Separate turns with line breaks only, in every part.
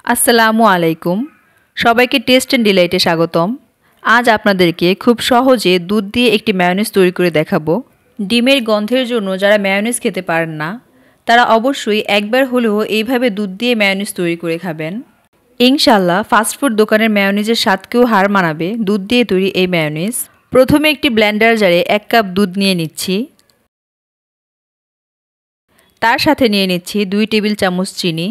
আসসালামু আলাইকুম। সবাইকে টেস্ট অ্যান্ড ডিলাইটে স্বাগতম। আজ আপনাদেরকে খুব সহজে দুধ দিয়ে একটি মায়োনিজ তৈরি করে দেখাবো। ডিমের গন্ধের জন্য যারা মায়োনিজ খেতে পারেন না, তারা অবশ্যই একবার হলেও এইভাবে দুধ দিয়ে মায়োনিজ তৈরি করে খাবেন। ইনশাল্লাহ ফাস্টফুড দোকানের মায়োনিজের স্বাদকেও হার মানাবে দুধ দিয়ে তৈরি এই মায়োনিজ। প্রথমে একটি ব্লেন্ডার জারে 1 কাপ দুধ নিয়ে নিচ্ছি। তার সাথে নিয়ে নিচ্ছি 2 টেবিল চামচ চিনি,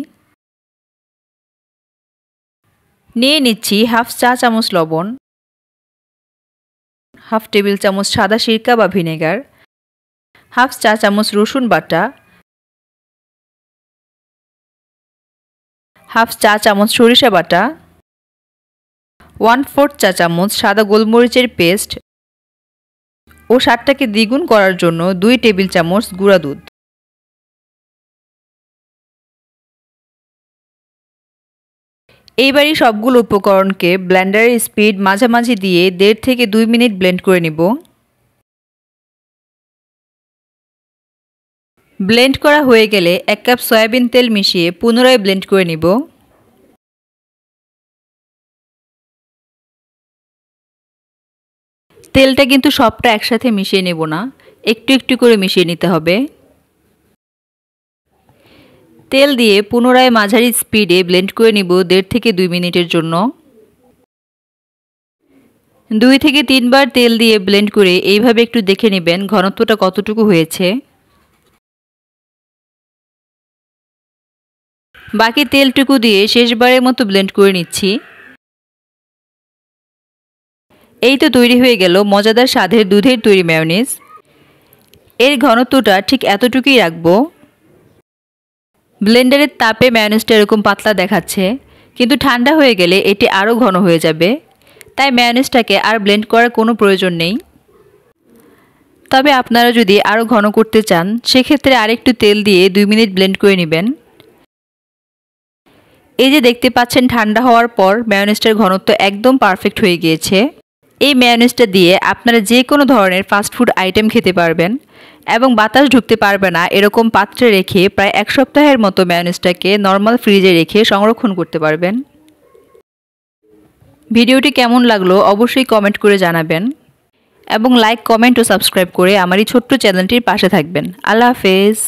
নিয়ে নিচ্ছি হাফ চা চামচ লবণ, হাফ টেবিল চামচ সাদা সিরকা বা ভিনেগার, হাফ চা চামচ রসুন বাটা, হাফ চা চামচ সরিষা বাটা, 1/4 চা চামচ সাদা গোলমরিচের পেস্ট ও স্বাদটাকে দ্বিগুণ করার জন্য 2 টেবিল চামচ গুঁড়া দুধ। এইবারই সবগুলো উপকরণকে ব্লেন্ডারের স্পিড মাঝামাঝি দিয়ে 1.5 থেকে 2 মিনিট ব্লেন্ড করে নিব। ব্লেন্ড করা হয়ে গেলে 1 কাপ সয়াবিন তেল মিশিয়ে পুনরায় ব্লেন্ড করে নিব। তেলটা কিন্তু সবটা একসাথে মিশিয়ে নেব না, একটু একটু করে মিশিয়ে নিতে হবে। তেল দিয়ে পুনরায় মাঝারি স্পিডে ব্লেন্ড করে নিব 1.5 থেকে 2 মিনিটের জন্য। 2 থেকে 3 বার তেল দিয়ে ব্লেন্ড করে এইভাবে একটু দেখে নেবেন ঘনত্বটা কতটুকু হয়েছে। বাকি তেলটুকু দিয়ে শেষবারের মতো ব্লেন্ড করে নিচ্ছি। এই তো তৈরি হয়ে গেল মজাদার স্বাদের দুধের তৈরি মায়োনিজ। এর ঘনত্বটা ঠিক এতটুকুই রাখবো। ব্লেন্ডারের তাপে মায়োনিজটা এরকম পাতলা দেখাচ্ছে, কিন্তু ঠান্ডা হয়ে গেলে এটি আরও ঘন হয়ে যাবে। তাই মায়োনিজটাকে আর ব্লেন্ড করার কোনো প্রয়োজন নেই। তবে আপনারা যদি আরও ঘন করতে চান, সেক্ষেত্রে আরেকটু তেল দিয়ে 2 মিনিট ব্লেন্ড করে নেবেন। এই যে দেখতে পাচ্ছেন ঠান্ডা হওয়ার পর মায়োনিজটার ঘনত্ব একদম পারফেক্ট হয়ে গিয়েছে। এই মায়োনিজটা দিয়ে আপনারা যে কোনো ধরনের ফাস্টফুড আইটেম খেতে পারবেন এবং বাতাস ঢুকতে পারবে না এরকম পাত্রে রেখে প্রায় 1 সপ্তাহের মতো মায়োনিজটাকে নর্মাল ফ্রিজে রেখে সংরক্ষণ করতে পারবেন। ভিডিওটি কেমন লাগলো অবশ্যই কমেন্ট করে জানাবেন এবং লাইক, কমেন্ট ও সাবস্ক্রাইব করে আমার এই ছোট্ট চ্যানেলটির পাশে থাকবেন। আল্লাহ হাফেজ।